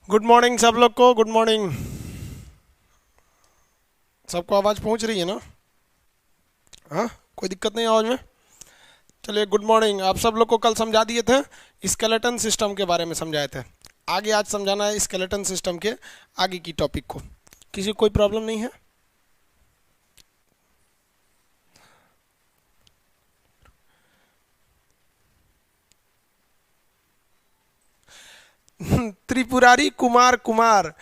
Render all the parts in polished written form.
Good morning सब लोग को। Good morning. सबको आवाज़ पहुंच रही है ना? हाँ, कोई दिक्कत नहीं आवाज़ में? चलिए, गुड मॉर्निंग। आप सब लोग को कल समझा दिए थे, स्केलेटन सिस्टम के बारे में समझाए थे। आगे आज समझाना है स्केलेटन सिस्टम के आगे की टॉपिक को। किसी को कोई प्रॉब्लम नहीं है? त्रिपुरारी कुमार कुमार,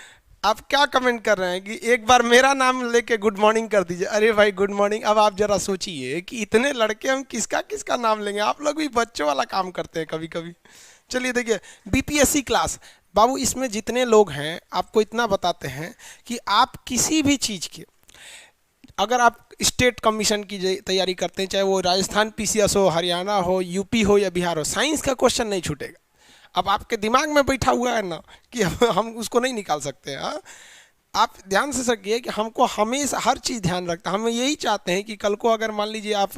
आप क्या कमेंट कर रहे हैं कि एक बार मेरा नाम लेके गुड मॉर्निंग कर दीजिए। अरे भाई गुड मॉर्निंग। अब आप जरा सोचिए कि इतने लड़के हम किसका किसका नाम लेंगे। आप लोग भी बच्चों वाला काम करते हैं कभी कभी। चलिए देखिए, बीपीएससी क्लास बाबू, इसमें जितने लोग हैं आपको इतना बताते हैं कि आप किसी भी चीज़ के, अगर आप स्टेट कमीशन की तैयारी करते हैं, चाहे वो राजस्थान पीसीएस हो, हरियाणा हो, यूपी हो या बिहार हो, साइंस का क्वेश्चन नहीं छूटेगा। अब आपके दिमाग में बैठा हुआ है ना कि हम उसको नहीं निकाल सकते हैं। हाँ, आप ध्यान से सकिए कि हमको हमेशा हर चीज़ ध्यान रखता है। हम यही चाहते हैं कि कल को अगर मान लीजिए आप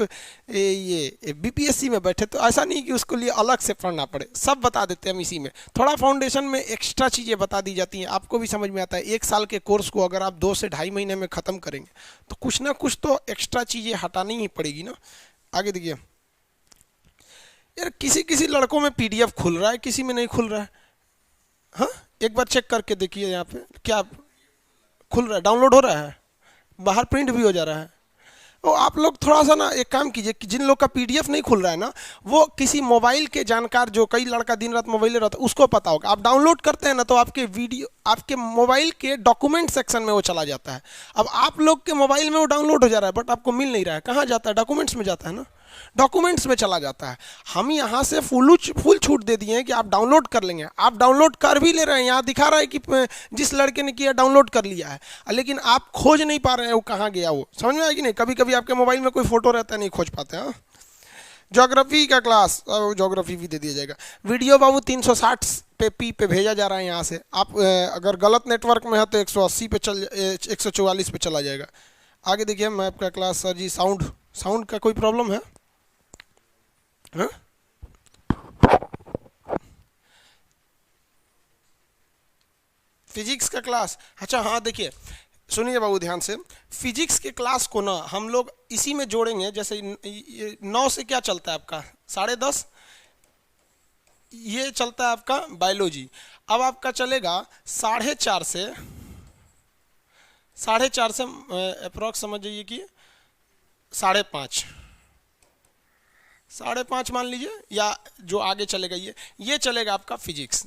ये बीपीएससी में बैठे तो ऐसा नहीं कि उसको लिए अलग से पढ़ना पड़े, सब बता देते हैं हम इसी में। थोड़ा फाउंडेशन में एक्स्ट्रा चीज़ें बता दी जाती हैं, आपको भी समझ में आता है। एक साल के कोर्स को अगर आप 2 से ढाई महीने में ख़त्म करेंगे तो कुछ ना कुछ तो एक्स्ट्रा चीज़ें हटानी ही पड़ेगी ना। आगे देखिए यार, किसी किसी लड़कों में पीडीएफ खुल रहा है, किसी में नहीं खुल रहा है। हाँ, एक बार चेक करके देखिए यहाँ पे क्या खुल रहा है, डाउनलोड हो रहा है, बाहर प्रिंट भी हो जा रहा है। तो आप लोग थोड़ा सा ना एक काम कीजिए कि जिन लोग का पीडीएफ नहीं खुल रहा है ना, वो किसी मोबाइल के जानकार, जो कई लड़का दिन रात मोबाइल रहता है, उसको पता होगा। आप डाउनलोड करते हैं ना तो आपके वीडियो आपके मोबाइल के डॉक्यूमेंट सेक्शन में वो चला जाता है। अब आप लोग के मोबाइल में वो डाउनलोड हो जा रहा है बट आपको मिल नहीं रहा है। कहाँ जाता है? डॉक्यूमेंट्स में जाता है ना, डॉक्यूमेंट्स में चला जाता है। हम यहाँ से फुल छूट दे दिए हैं कि आप डाउनलोड कर लेंगे। आप डाउनलोड कर भी ले रहे हैं, यहाँ दिखा रहा है कि जिस लड़के ने किया डाउनलोड कर लिया है, लेकिन आप खोज नहीं पा रहे हैं वो कहाँ गया। वो समझ में आया कि नहीं? कभी कभी आपके मोबाइल में कोई फोटो रहता है, नहीं खोज पाते हैं। ज्योग्राफी का क्लास, ज्योग्राफी भी दे दिया जाएगा। वीडियो बाबू 360 पे भेजा जा रहा है यहाँ से। आप अगर गलत नेटवर्क में है तो 180 पे 144 पे चला जाएगा। आगे देखिए मैप का क्लास। सर जी साउंड साउंड का कोई प्रॉब्लम है? हाँ? फिजिक्स का क्लास, अच्छा हाँ देखिए, सुनिए बाबू ध्यान से। फिजिक्स के क्लास को ना हम लोग इसी में जोड़ेंगे। जैसे 9 से क्या चलता है आपका? 10:30 ये चलता है आपका बायोलॉजी। अब आपका चलेगा 4:30 से 4:30 से अप्रॉक्स समझ जाइए कि 5:30 5:30 मान लीजिए, या जो आगे चलेगा ये चलेगा आपका फिजिक्स,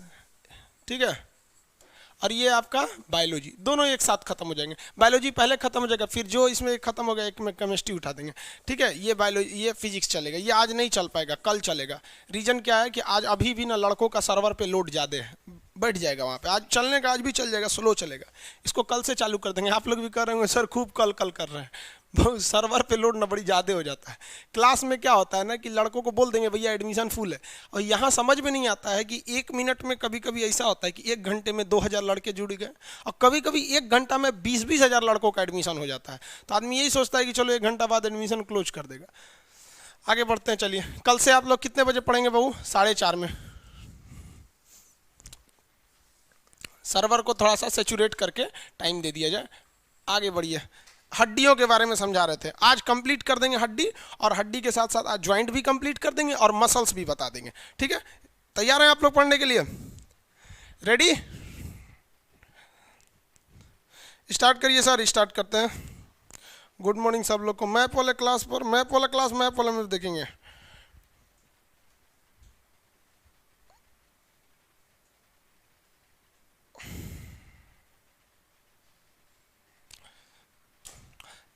ठीक है। और ये आपका बायोलॉजी, दोनों एक साथ खत्म हो जाएंगे। बायोलॉजी पहले खत्म हो जाएगा, फिर जो इसमें खत्म हो गया एक में केमिस्ट्री उठा देंगे, ठीक है। ये बायोलॉजी, ये फिजिक्स चलेगा। ये आज नहीं चल पाएगा, कल चलेगा। रीजन क्या है कि आज अभी भी ना लड़कों का सर्वर पे लोड ज़्यादा है, बैठ जाएगा वहाँ पे। आज चलने का, आज भी चल जाएगा, स्लो चलेगा। इसको कल से चालू कर देंगे। आप लोग भी कर रहे होंगे सर खूब कल कल कर रहे हैं। बहुत सर्वर पे लोड ना बड़ी ज़्यादा हो जाता है। क्लास में क्या होता है ना कि लड़कों को बोल देंगे भैया एडमिशन फुल है, और यहाँ समझ में नहीं आता है कि 1 मिनट में कभी कभी ऐसा होता है कि 1 घंटे में 2,000 लड़के जुड़ गए, और कभी कभी 1 घंटा में 20-20 हज़ार लड़कों का एडमिशन हो जाता है। तो आदमी यही सोचता है कि चलो 1 घंटा बाद एडमिशन क्लोज कर देगा। आगे बढ़ते हैं। चलिए, कल से आप लोग कितने बजे पढ़ेंगे बहू? 4:30 में। सर्वर को थोड़ा सा सेचुरेट करके टाइम दे दिया जाए। आगे बढ़िए। हड्डियों के बारे में समझा रहे थे, आज कंप्लीट कर देंगे हड्डी, और हड्डी के साथ साथ आज ज्वाइंट भी कंप्लीट कर देंगे और मसल्स भी बता देंगे, ठीक है। तैयार हैं आप लोग पढ़ने के लिए? रेडी? स्टार्ट करिए सर, स्टार्ट करते हैं। गुड मॉर्निंग सब लोग को। मैप वाले क्लास पर, मैप वाला क्लास मैप वाले में देखेंगे।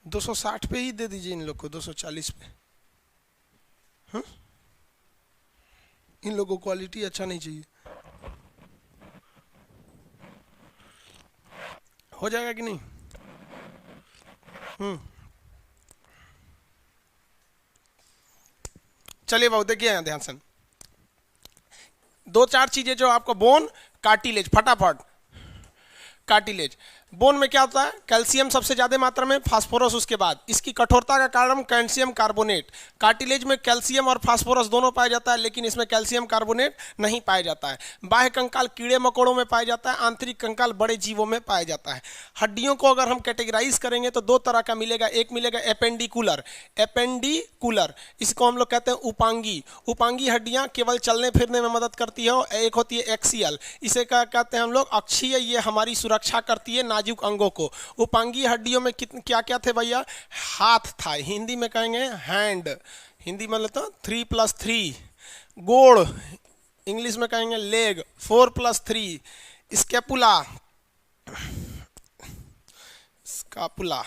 दो 260 पे ही दे दीजिए इन लोग को, 240 पे। हाँ? इन लोगों को क्वालिटी अच्छा नहीं चाहिए। हो जाएगा कि नहीं? चलिए बाबू देखिए यहाँ ध्यान से। 2-4 चीजें जो आपको, बोन, कार्टिलेज, फटाफट। कार्टिलेज, बोन में क्या होता है, कैल्शियम सबसे ज्यादा मात्रा में, फास्फोरस उसके बाद। इसकी कठोरता का कारण कैल्शियम कार्बोनेट। कार्टिलेज में कैल्शियम और फास्फोरस दोनों पाया जाता है, लेकिन इसमें कैल्शियम कार्बोनेट नहीं पाया जाता है। बाह्य कंकाल कीड़े मकोड़ों में पाया जाता है, आंतरिक कंकाल बड़े जीवों में पाया जाता है। हड्डियों को अगर हम कैटेगराइज करेंगे तो दो तरह का मिलेगा, एक मिलेगा एपेंडिकुलर, एपेंडिकुलर इसको हम लोग कहते हैं उपांगी। उपांगी हड्डियां केवल चलने फिरने में मदद करती है। एक होती है एक्सियल, इसे क्या कहते हैं हम लोग, अक्षीय, ये हमारी सुरक्षा करती है नाजुक अंगों को। उपांगी हड्डियों में क्या क्या थे भैया, हाथ था, हिंदी में कहेंगे हैंड, हिंदी में लेते 3+3, गोड़ इंग्लिश में कहेंगे लेग, 4+3, स्कैपुला, स्कैपुला,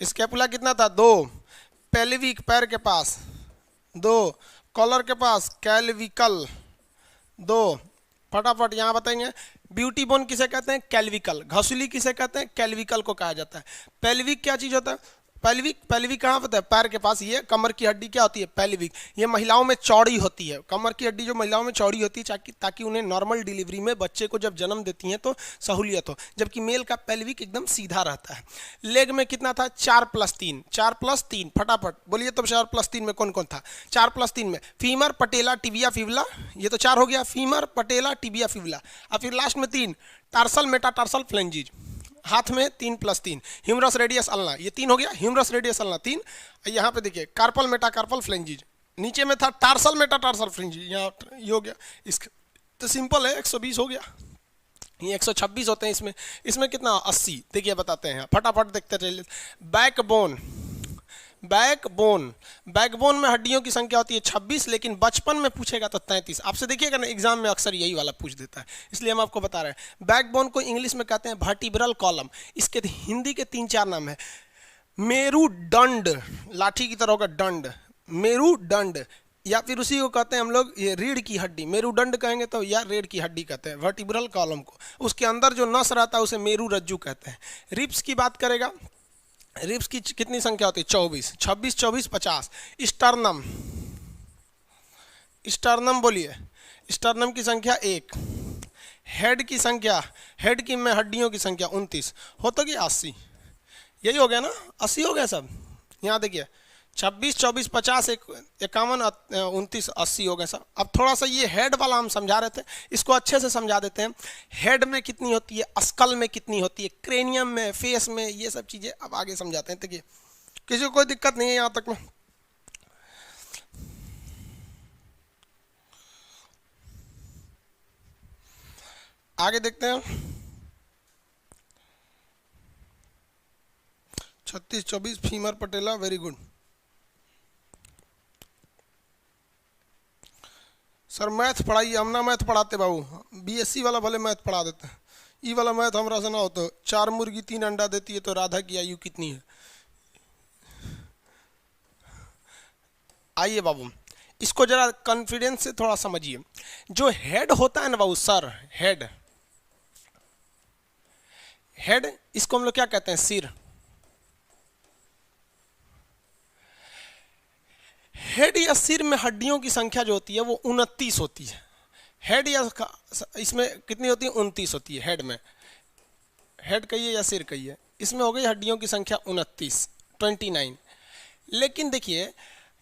स्कैपुला कितना था 2, पेल्विक पैर के पास 2, कॉलर के पास कैल्विकल 2, फटाफट यहाँ बताएंगे। ब्यूटी बोन किसे कहते हैं, कैल्विकल। घसुली किसे कहते हैं, कैल्विकल को कहा जाता है। पेल्विक क्या चीज होता है, पेल्विक, पेल्विक कहाँ होता है, पैर के पास। ये कमर की हड्डी क्या होती है, पेल्विक। ये महिलाओं में चौड़ी होती है, कमर की हड्डी जो महिलाओं में चौड़ी होती है ताकि उन्हें नॉर्मल डिलीवरी में बच्चे को जब जन्म देती हैं तो सहूलियत हो, जबकि मेल का पेल्विक एकदम सीधा रहता है। लेग में कितना था, 4+3, 4+3, फटाफट बोलिए तो 4+3 में कौन कौन था, 4+3 में फीमर, पटेला, टिबिया, फिबुला, ये तो 4 हो गया, फीमर, पटेला, टिबिया, फिबुला। और फिर लास्ट में 3, टार्सल, मेटाटार्सल, फ्लेंजिज। हाथ में 3+3, ह्यूमरस, रेडियस, अल्ना, ये 3 हो गया, ह्यूमरस, रेडियस, अल्ना 3। यहाँ पे देखिए कार्पल, मेटाकार्पल, फ्लेंजिज। नीचे में था टार्सल, मेटाटार्सल, फ्लेंजिज, यहाँ ये हो गया। इसका तो सिंपल है, 120 हो गया। ये 126 होते हैं इसमें। इसमें कितना 80, देखिए बताते हैं फटाफट देखते चलिए। बैकबोन, बैकबोन, बैकबोन में हड्डियों की संख्या होती है 26, लेकिन बचपन में पूछेगा तो 33। आपसे देखिएगा ना एग्जाम में अक्सर यही वाला पूछ देता है, इसलिए हम आपको बता रहे हैं। बैकबोन को इंग्लिश में कहते हैं वर्टिब्रल कॉलम। इसके हिंदी के 3-4 नाम है। मेरुदंड, लाठी की तरह होगा दंड, मेरुदंड, या फिर उसी को कहते हैं हम लोग ये रीढ़ की हड्डी, मेरुदंड कहेंगे तो, या रीढ़ की हड्डी कहते हैं वर्टिब्रल कॉलम को। उसके अंदर जो नस रहता है उसे मेरुरज्जु कहते हैं। रिब्स की बात करेगा, रिब्स की कितनी संख्या होती है, 24, 26, 24, 50। स्टर्नम, स्टर्नम बोलिए, स्टर्नम की संख्या 1। हेड की संख्या, हेड की में हड्डियों की संख्या 29, होता कि 80, यही हो गया ना, 80 हो गया सब। यहाँ देखिए 26, 24, 50, 51, 29, 80 हो गए सब। अब थोड़ा सा ये हेड वाला हम समझा रहे थे, इसको अच्छे से समझा देते हैं। हेड में कितनी होती है, स्कल में कितनी होती है, क्रेनियम में, फेस में, ये सब चीज़ें अब आगे समझाते हैं। देखिए किसी को कोई दिक्कत नहीं है यहाँ तक में। आगे देखते हैं। 36, 24, फीमर, पटेला, वेरी गुड। सर मैथ पढ़ाइए, हम ना मैथ पढ़ाते बाबू, बीएससी वाला भले मैथ पढ़ा देते हैं, ई वाला मैथ हमरा से ना हो। तो 4 मुर्गी 3 अंडा देती है तो राधा की आयु कितनी है। आइए बाबू, इसको जरा कॉन्फिडेंस से थोड़ा समझिए। जो हेड होता है ना बाबू, सर हेड, हेड इसको हम लोग क्या कहते हैं, सिर। हेड या सिर में हड्डियों की संख्या जो होती है वो 29 होती है। हेड या इसमें कितनी होती है, 29 होती है हेड में। हेड कहिए या सिर कहिए, इसमें हो गई हड्डियों की संख्या 29। लेकिन देखिए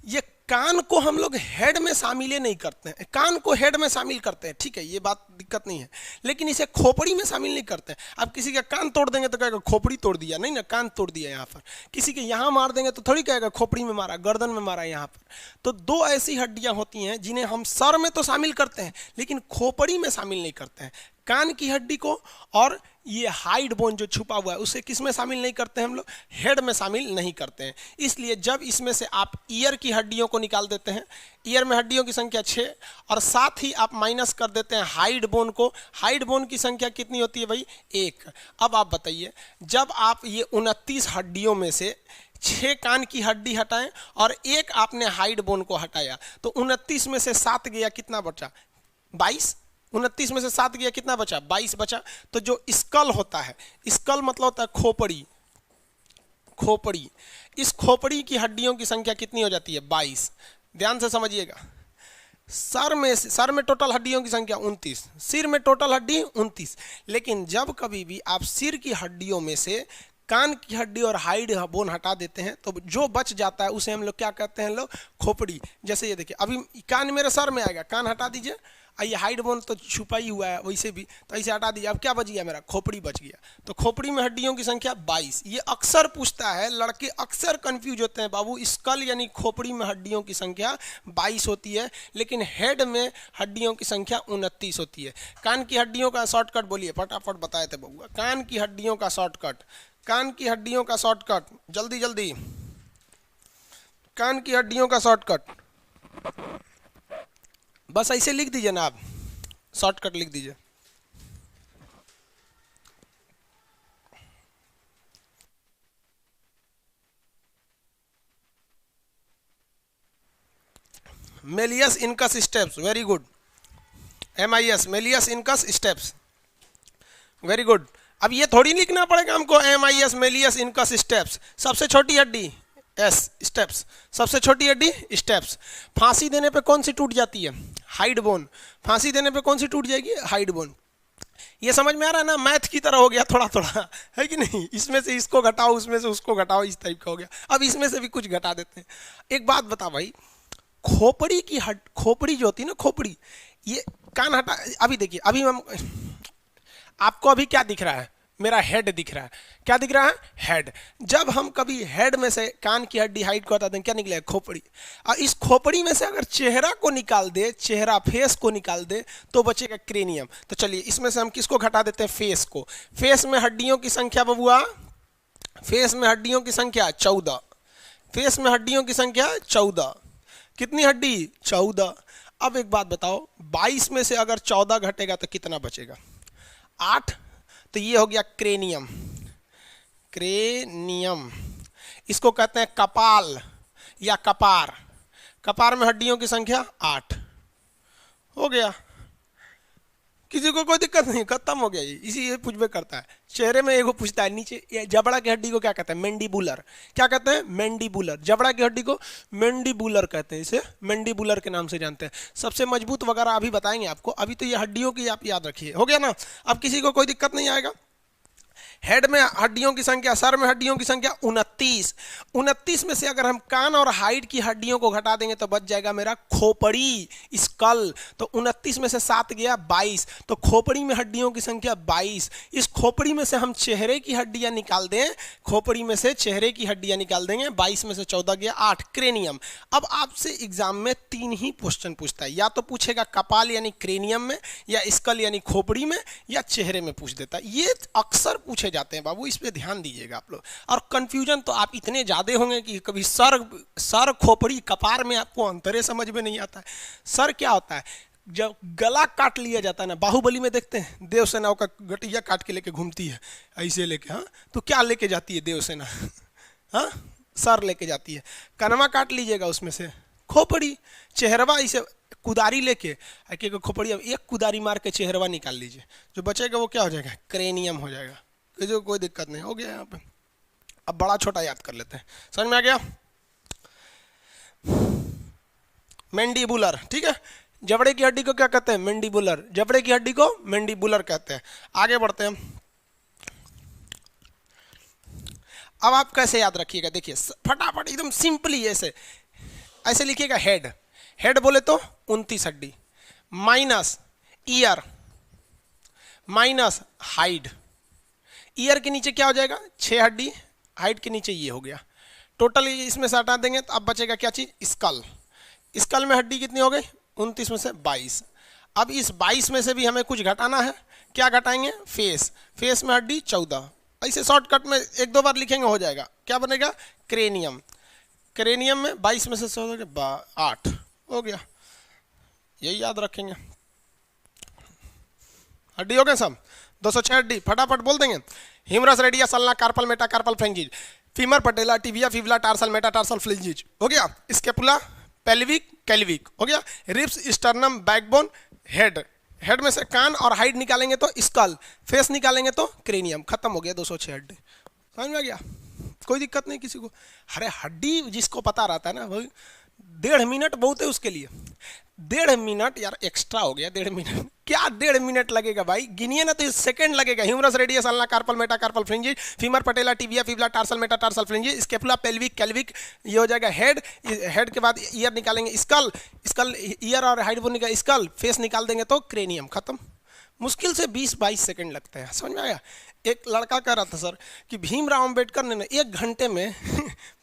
ये कान को हम लोग हेड में शामिल नहीं करते हैं, कान को हेड में शामिल करते हैं, ठीक है, ये बात दिक्कत नहीं है, लेकिन इसे खोपड़ी में शामिल नहीं करते हैं। अब किसी का कान तोड़ देंगे तो कहेगा खोपड़ी तोड़ दिया, नहीं ना, कान तोड़ दिया। यहाँ पर किसी के यहाँ मार देंगे तो थोड़ी कहेगा खोपड़ी में मारा, गर्दन में मारा। यहाँ पर तो 2 ऐसी हड्डियाँ होती हैं जिन्हें हम सर में तो शामिल करते हैं लेकिन खोपड़ी में शामिल नहीं करते हैं। कान की हड्डी को और ये हाइड बोन जो छुपा हुआ है उसे किस में शामिल नहीं करते हैं हम लोग, हेड में शामिल नहीं करते हैं। इसलिए जब इसमें से आप ईयर की हड्डियों को निकाल देते हैं, ईयर में हड्डियों की संख्या 6, और साथ ही आप माइनस कर देते हैं हाइड बोन को, हाइड बोन की संख्या कितनी होती है भाई, 1। अब आप बताइए, जब आप ये 29 हड्डियों में से 6 कान की हड्डी हटाएं और 1 आपने हाइड बोन को हटाया तो 29 में से 7 गया, कितना बचा, 22। 29 में से 7 गया, कितना बचा, 22 बचा। तो जो स्कल होता है, स्कल मतलब होता है खोपड़ी, खोपड़ी, इस खोपड़ी की हड्डियों की संख्या कितनी हो जाती है, 22। ध्यान से समझिएगा, सर में टोटल हड्डियों की संख्या 29, सिर में टोटल हड्डी 29। लेकिन जब कभी भी आप सिर की हड्डियों में से कान की हड्डी और हाइड बोन हटा देते हैं तो जो बच जाता है उसे हम लोग क्या कहते हैं, लोग खोपड़ी। जैसे ये देखिए, अभी कान मेरे सर में आएगा, कान हटा दीजिए, ये हाइड बोन तो छुपा ही हुआ है वैसे भी, तो ऐसे हटा दीजिए, अब क्या बच गया, मेरा खोपड़ी बच गया। तो खोपड़ी में हड्डियों की संख्या 22। ये अक्सर पूछता है, लड़के अक्सर कंफ्यूज होते हैं, बाबू स्कल यानी खोपड़ी में हड्डियों की संख्या 22 होती है, लेकिन हेड में हड्डियों की संख्या 29 होती है। कान की हड्डियों का शॉर्टकट बोलिए, फटाफट बताए थे बबुआ, कान की हड्डियों का शॉर्टकट, कान की हड्डियों का शॉर्टकट, जल्दी जल्दी, कान की हड्डियों का शॉर्टकट, बस ऐसे लिख दीजिए ना, आप शॉर्टकट लिख दीजिए। Malleus incus steps, very good. MIS, malleus incus steps, very good. अब ये थोड़ी लिखना पड़ेगा हमको, MIS मेलियस इनकस स्टेप्स, सबसे छोटी हड्डी S, स्टेप्स, सबसे छोटी हड्डी स्टेप्स। फांसी देने पे कौन सी टूट जाती है, हाइड बोन। फांसी देने पे कौन सी टूट जाएगी, हाइड बोन। ये समझ में आ रहा है ना, मैथ की तरह हो गया थोड़ा थोड़ा, है कि नहीं, इसमें से इसको घटाओ, उसमें से उसको घटाओ, इस टाइप का हो गया। अब इसमें से भी कुछ घटा देते हैं। एक बात बता भाई, खोपड़ी की खोपड़ी जो होती है ना, खोपड़ी, ये कान हटा, अभी देखिए, अभी हम आपको अभी क्या दिख रहा है, मेरा हेड दिख रहा है, क्या दिख रहा है, हेड। जब हम कभी हेड में से कान की हड्डी हाइड को हटाते हैं, क्या निकलेगा, खोपड़ी। और इस खोपड़ी में से अगर चेहरा को निकाल दे, चेहरा फेस को निकाल दे, तो बचेगा क्रेनियम। तो चलिए इसमें से हम किसको घटा देते हैं, फेस को। फेस में हड्डियों की संख्या बबुआ, फेस में हड्डियों की संख्या 14, फेस में हड्डियों की संख्या 14। कितनी हड्डी, 14। अब एक बात बताओ, 22 में से अगर 14 घटेगा तो कितना बचेगा, 8। तो ये हो गया क्रेनियम, क्रेनियम। इसको कहते हैं कपाल या कपार। कपार में हड्डियों की संख्या 8 हो गया। किसी को कोई दिक्कत नहीं, खत्म हो गया। इसी ये पूछबे करता है, चेहरे में एगो पूछता है, नीचे जबड़ा की हड्डी को क्या कहते हैं, मैंडिबुलर। क्या कहते हैं, मैंडिबुलर। जबड़ा की हड्डी को मैंडिबुलर कहते हैं, इसे मैंडिबुलर के नाम से जानते हैं। सबसे मजबूत वगैरह अभी बताएंगे आपको, अभी तो ये हड्डियों की आप याद रखिए, हो गया ना। अब किसी को कोई दिक्कत नहीं आएगा। हेड में हड्डियों की संख्या, सर में हड्डियों की संख्या 29। 29 में से अगर हम कान और हाइड की हड्डियों को घटा देंगे तो बच जाएगा मेरा खोपड़ी, स्कल। तो 29 में से 7 गया 22, तो खोपड़ी में हड्डियों की संख्या 22। इस खोपड़ी में से हम चेहरे की हड्डियां निकाल दें, खोपड़ी में से चेहरे की हड्डियां निकाल देंगे, 22 में से 14 गया 8, क्रेनियम। अब आपसे एग्जाम में 3 ही क्वेश्चन पूछता है, या तो पूछेगा कपाल यानी क्रेनियम में, या स्कल यानी खोपड़ी में, या चेहरे में पूछ देता है। ये अक्सर पूछे जाते हैं बाबू, इस पे ध्यान दीजिएगा आप लोग। और कंफ्यूजन तो आप इतने ज्यादा होंगे कि कभी सर खोपड़ी कपार में आपको अंतरे समझ में नहीं आता है। सर क्या होता है, जब गला काट लिया जाता है ना, बाहुबली में देखते हैं देवसेना का गटिया काट के लेके घूमती है, ऐसे लेके, हाँ, तो क्या लेके जाती है देवसेना, हाँ, सर लेके जाती है। कनवा काट लीजिएगा, उसमें से खोपड़ी। चेहरवा इसे कुदारी लेके खोपड़ी, अब एक कुदारी मार के चेहरवा निकाल लीजिए, जो बचेगा वो क्या हो जाएगा, क्रेनियम हो जाएगा। जो कोई दिक्कत नहीं, हो गया यहाँ पे। अब बड़ा छोटा याद कर लेते हैं, समझ में आ गया। मैंडिबुलर, ठीक है। जबड़े की हड्डी को क्या कहते हैं, मैंडिबुलर। जबड़े की हड्डी को मैंडिबुलर कहते हैं। आगे बढ़ते हैं। अब आप कैसे याद रखिएगा, देखिए फटाफट एकदम सिंपली ऐसे ऐसे लिखिएगा। हेड, हेड बोले तो 29 हड्डी, minus year, minus hide. Year के नीचे क्या हो जाएगा, 6 हड्डी, हाइट के नीचे ये हो गया। टोटल इसमें से हटा देंगे तो अब बचेगा क्या चीज, स्कल। स्कल में हड्डी कितनी हो गई, 29 में से 22। अब इस 22 में से भी हमें कुछ घटाना है, क्या घटाएंगे, फेस। फेस में हड्डी 14। ऐसे शॉर्टकट में 1-2 बार लिखेंगे, हो जाएगा। क्या बनेगा, क्रेनियम। क्रेनियम में 22 में से 8 हो गया। यही याद रखेंगे। हड्डी हो गए सब, 206 हड्डी, फटाफट बोल देंगे। Humerus, radius, ulna, carpal, metacarpal, phalanges, femur, patella, tibia, fibula, tarsal, metatarsal, phalanges हो गया। स्केपुला, पेल्विक, कैल्विक हो गया। Ribs, sternum, backbone, head. Head में से कान और हाइड निकालेंगे तो स्कल, फेस निकालेंगे तो क्रेनियम। खत्म हो गया 206 हड्डी। समझ में आ गया, कोई दिक्कत नहीं किसी को। अरे हड्डी जिसको पता रहता है ना, भाई 1.5 मिनट बहुत है उसके लिए। 1.5 मिनट यार एक्स्ट्रा हो गया, 1.5 मिनट क्या 1.5 मिनट लगेगा भाई, गिनिए ना तो सेकंड लगेगा। Humerus radius ulna carpal metacarpal phalanges, femur patella tibia fibula tarsal metatarsal phalanges, scapula pelvic clavicle, ये हो जाएगा हेड। हेड के बाद ईयर निकालेंगे, स्कल, स्कल ईयर और हाइड बोन निकाल, स्कल फेस निकाल देंगे तो क्रेनियम खत्म। मुश्किल से 20-22 सेकंड लगते हैं, समझ में आया। एक लड़का कह रहा था सर कि भीमराव अंबेडकर ने 1 घंटे में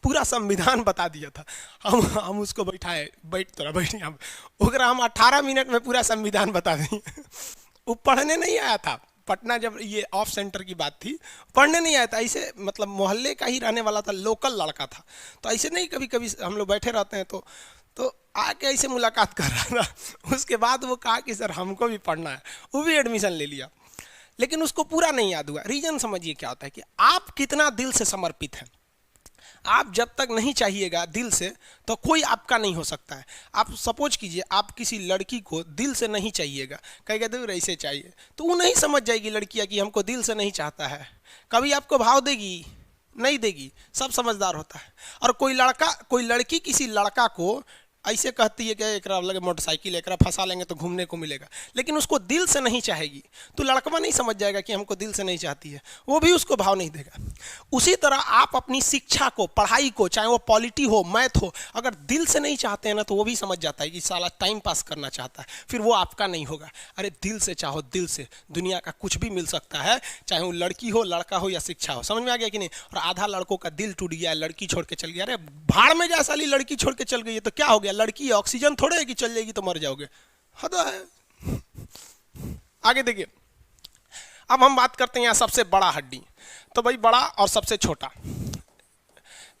पूरा संविधान बता दिया था। हम उसको बैठाए, बैठ तोरा बैठिए, हम 18 मिनट में पूरा संविधान बता दें। वो पढ़ने नहीं आया था, पटना जब ये ऑफ सेंटर की बात थी, पढ़ने नहीं आया था, ऐसे मतलब मोहल्ले का ही रहने वाला था, लोकल लड़का था। तो ऐसे नहीं, कभी कभी हम लोग बैठे रहते हैं तो आके ऐसे मुलाकात कर रहा था। उसके बाद वो कहा कि सर हमको भी पढ़ना है, वो भी एडमिशन ले लिया, लेकिन उसको पूरा नहीं याद हुआ। रीजन समझिए क्या होता है कि आप कितना दिल से समर्पित हैं। आप जब तक नहीं चाहिएगा दिल से तो कोई आपका नहीं हो सकता है। आप सपोज कीजिए आप किसी लड़की को दिल से नहीं चाहिएगा, कहेगा दूर ऐसे चाहिए, तो वो नहीं समझ जाएगी लड़कियां कि हमको दिल से नहीं चाहता है। कभी आपको भाव देगी? नहीं देगी, सब समझदार होता है। और कोई लड़की किसी लड़का को ऐसे कहती है कि एक लगे मोटरसाइकिल एक फंसा लेंगे तो घूमने को मिलेगा, लेकिन उसको दिल से नहीं चाहेगी, तो लड़का नहीं समझ जाएगा कि हमको दिल से नहीं चाहती है, वो भी उसको भाव नहीं देगा। उसी तरह आप अपनी शिक्षा को, पढ़ाई को, चाहे वो पॉलिटी हो, मैथ हो, अगर दिल से नहीं चाहते हैं ना तो वो भी समझ जाता है कि साला टाइम पास करना चाहता है, फिर वो आपका नहीं होगा। अरे दिल से चाहो, दिल से दुनिया का कुछ भी मिल सकता है, चाहे वो लड़की हो, लड़का हो या शिक्षा हो। समझ में आ गया कि नहीं। और आधा लड़कों का दिल टूट गया, लड़की छोड़ के चल गया। अरे भाड़ में जा साली, लड़की छोड़ के चल गई है तो क्या हो गया, लड़की ऑक्सीजन थोड़े है कि चल जाएगी तो मर जाओगे, हदा है। आगे देखिए, अब हम बात करते हैं यहाँ सबसे बड़ा हड्डी। तो भाई बड़ा और सबसे छोटा,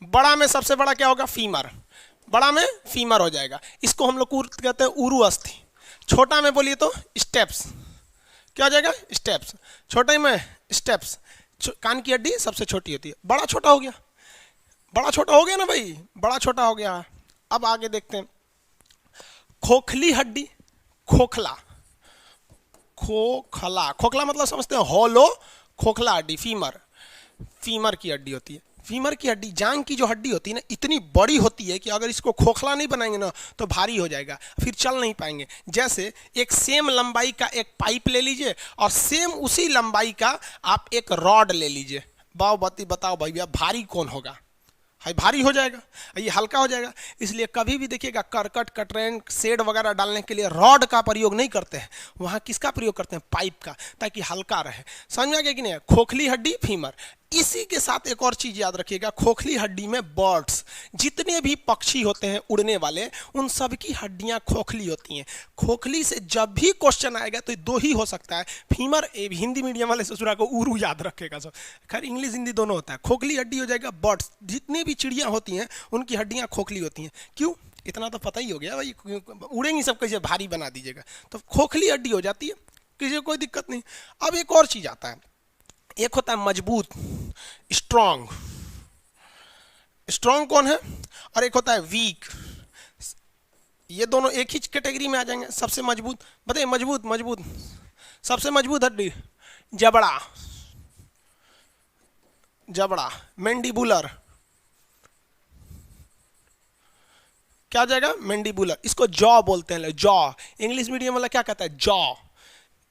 बड़ा में सबसे बड़ा क्या होगा, फीमर, बड़ा में फीमर हो जाएगा, इसको हम लोग कहते हैं उरु अस्थि। छोटा में बोलिए तो स्टेप्स, क्या हो जाएगा, स्टेप्स। छोटे में स्टेप्स, कान की हड्डी सबसे छोटी होती है। बड़ा छोटा हो गया, बड़ा छोटा हो गया ना भाई, बड़ा छोटा हो गया। अब आगे देखते हैं, खोखली हड्डी, खोखला, खोखला, खोखला मतलब समझते हैं हॉलो, खोखला हड्डी, फीमर, फीमर की हड्डी होती है। फीमर की हड्डी, जांग की जो हड्डी होती है ना, इतनी बड़ी होती है कि अगर इसको खोखला नहीं बनाएंगे ना तो भारी हो जाएगा, फिर चल नहीं पाएंगे। जैसे एक सेम लंबाई का एक पाइप ले लीजिए और सेम उसी लंबाई का आप एक रॉड ले लीजिए, बताओ भैया भारी कौन होगा, है भारी हो जाएगा, ये हल्का हो जाएगा। इसलिए कभी भी देखिएगा करकट, कटरैन, शेड वगैरह डालने के लिए रॉड का प्रयोग नहीं करते हैं, वहाँ किसका प्रयोग करते हैं, पाइप का, ताकि हल्का रहे। समझ में आ गया कि नहीं। खोखली हड्डी, फीमर। इसी के साथ एक और चीज याद रखिएगा, खोखली हड्डी में बर्ड्स, जितने भी पक्षी होते हैं उड़ने वाले, उन सब की हड्डियां खोखली होती हैं। खोखली से जब भी क्वेश्चन आएगा तो दो ही हो सकता है, फीमर, हिंदी मीडियम वाले ससुरा को उरु याद रखेगा सब, खैर इंग्लिश हिंदी दोनों होता है। खोखली हड्डी हो जाएगा बर्ड्स, जितनी भी चिड़ियां होती हैं उनकी हड्डियां खोखली होती हैं। क्यों, इतना तो पता ही हो गया भाई, उड़ेंगी सब, कैसे भारी बना दीजिएगा, तो खोखली हड्डी हो जाती है, किसी को कोई दिक्कत नहीं। अब एक और चीज आता है, एक होता है मजबूत, स्ट्रांग, स्ट्रांग कौन है, और एक होता है वीक। ये दोनों एक ही कैटेगरी में आ जाएंगे। सबसे मजबूत बताइए, मजबूत सबसे मजबूत हड्डी, जबड़ा, मैंडिबुलर, क्या आ जाएगा, मैंडिबुलर। इसको जॉ बोलते हैं, जॉ, इंग्लिश मीडियम वाला क्या कहता है, जॉ,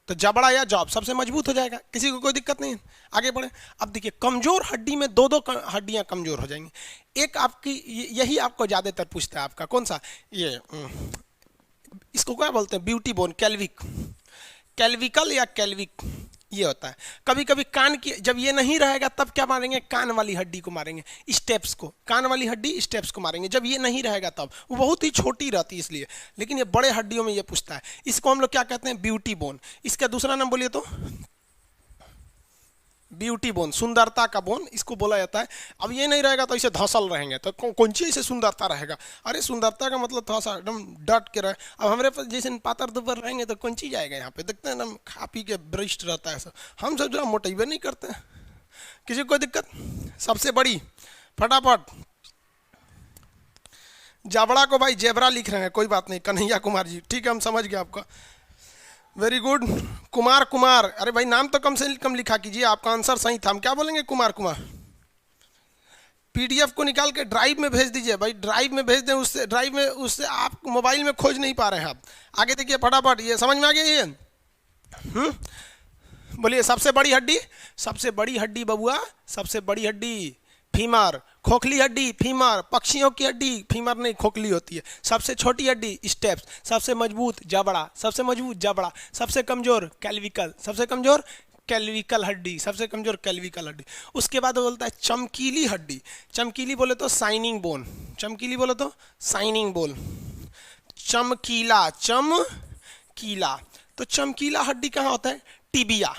तो जबड़ा या जॉब सबसे मजबूत हो जाएगा, किसी को कोई दिक्कत नहीं है। आगे बढ़े, अब देखिए कमजोर हड्डी में दो हड्डियां कमजोर हो जाएंगी। एक आपकी, यही आपको ज्यादातर पूछता है, आपका कौन सा, ये इसको क्या बोलते हैं, ब्यूटी बोन, कैल्विकल या कैल्विक, ये होता है। कभी कभी कान की, जब ये नहीं रहेगा तब क्या मारेंगे, कान वाली हड्डी को मारेंगे, स्टेप्स को, कान वाली हड्डी स्टेप्स को मारेंगे, जब ये नहीं रहेगा तब। वो बहुत ही छोटी रहती है इसलिए, लेकिन ये बड़े हड्डियों में ये पूछता है। इसको हम लोग क्या कहते हैं, ब्यूटी बोन। इसका दूसरा नाम बोलिए तो ब्यूटी बोन, सुंदरता का बोन इसको बोला जाता है। अब ये नहीं रहेगा तो इसे धंसल रहेंगे, तो कौन सी इसे सुंदरता रहेगा। अरे सुंदरता का मतलब थोड़ा सा एकदम डट के रहे। अब हमारे पास जैसे पातर दुपर रहेंगे तो कौन सी जाएगा, यहाँ पे देखते हैं ना खा पी के बरिष्ठ रहता है सब, हम सब जरा मोटाइबे नहीं करते हैं, किसी को कोई दिक्कत। सबसे बड़ी, फटाफट, जाबड़ा को भाई जेबरा लिख रहे हैं, कोई बात नहीं, कन्हैया कुमार जी, ठीक है हम समझ गए आपका, वेरी गुड। कुमार, अरे भाई नाम तो कम से कम लिखा कीजिए, आपका आंसर सही था। हम क्या बोलेंगे, कुमार। पीडीएफ को निकाल के ड्राइव में भेज दीजिए भाई, ड्राइव में भेज दें, उससे ड्राइव में उससे आप मोबाइल में खोज नहीं पा रहे हैं आप। आगे देखिए फटाफट, ये समझ में आ गया ये? बोलिए सबसे बड़ी हड्डी, सबसे बड़ी हड्डी बबुआ, सबसे बड़ी हड्डी फीमर, खोखली हड्डी फीमर, पक्षियों की हड्डी फीमर नहीं खोखली होती है। सबसे छोटी हड्डी स्टेप्स, सबसे मजबूत जबड़ा, सबसे मजबूत जबड़ा, सबसे कमजोर कैल्विकल, सबसे कमजोर कैल्विकल हड्डी, सबसे कमजोर कैल्विकल हड्डी। उसके बाद वो बोलता है चमकीली हड्डी, चमकीली बोले तो साइनिंग बोन, चमकीली बोले तो साइनिंग बोन, चमकीला, चमकीला, तो चमकीला हड्डी कहाँ होता है? Tibia,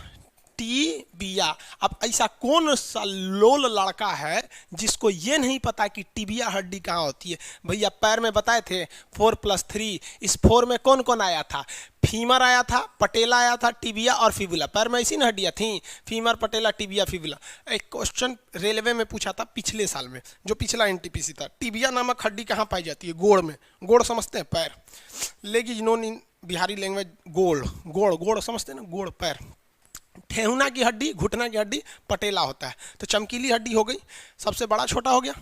tibia. अब ऐसा कौन सा लोल लड़का है जिसको ये नहीं पता कि टिबिया हड्डी कहाँ होती है? भैया पैर में बताए थे 4+3, इस 4 में कौन कौन आया था? फीमर आया था, पटेला आया था, टिबिया और फिबुला। पैर में ऐसी ना हड्डियाँ थी, फीमर, पटेला, टिबिया, फिबुला। एक क्वेश्चन रेलवे में पूछा था पिछले साल में, जो पिछला एनटीपीसी था, टिबिया नामक हड्डी कहाँ पाई जाती है? गोड़ में। गोड़ समझते हैं? पैर। लेगी नोन इन बिहारी लैंग्वेज गोड़, गोड़, गोड़ समझते हैं ना? गोड़, पैर। ठेहुना की हड्डी, घुटना की हड्डी पटेला होता है। तो चमकीली हड्डी हो गई, सबसे बड़ा छोटा हो गया,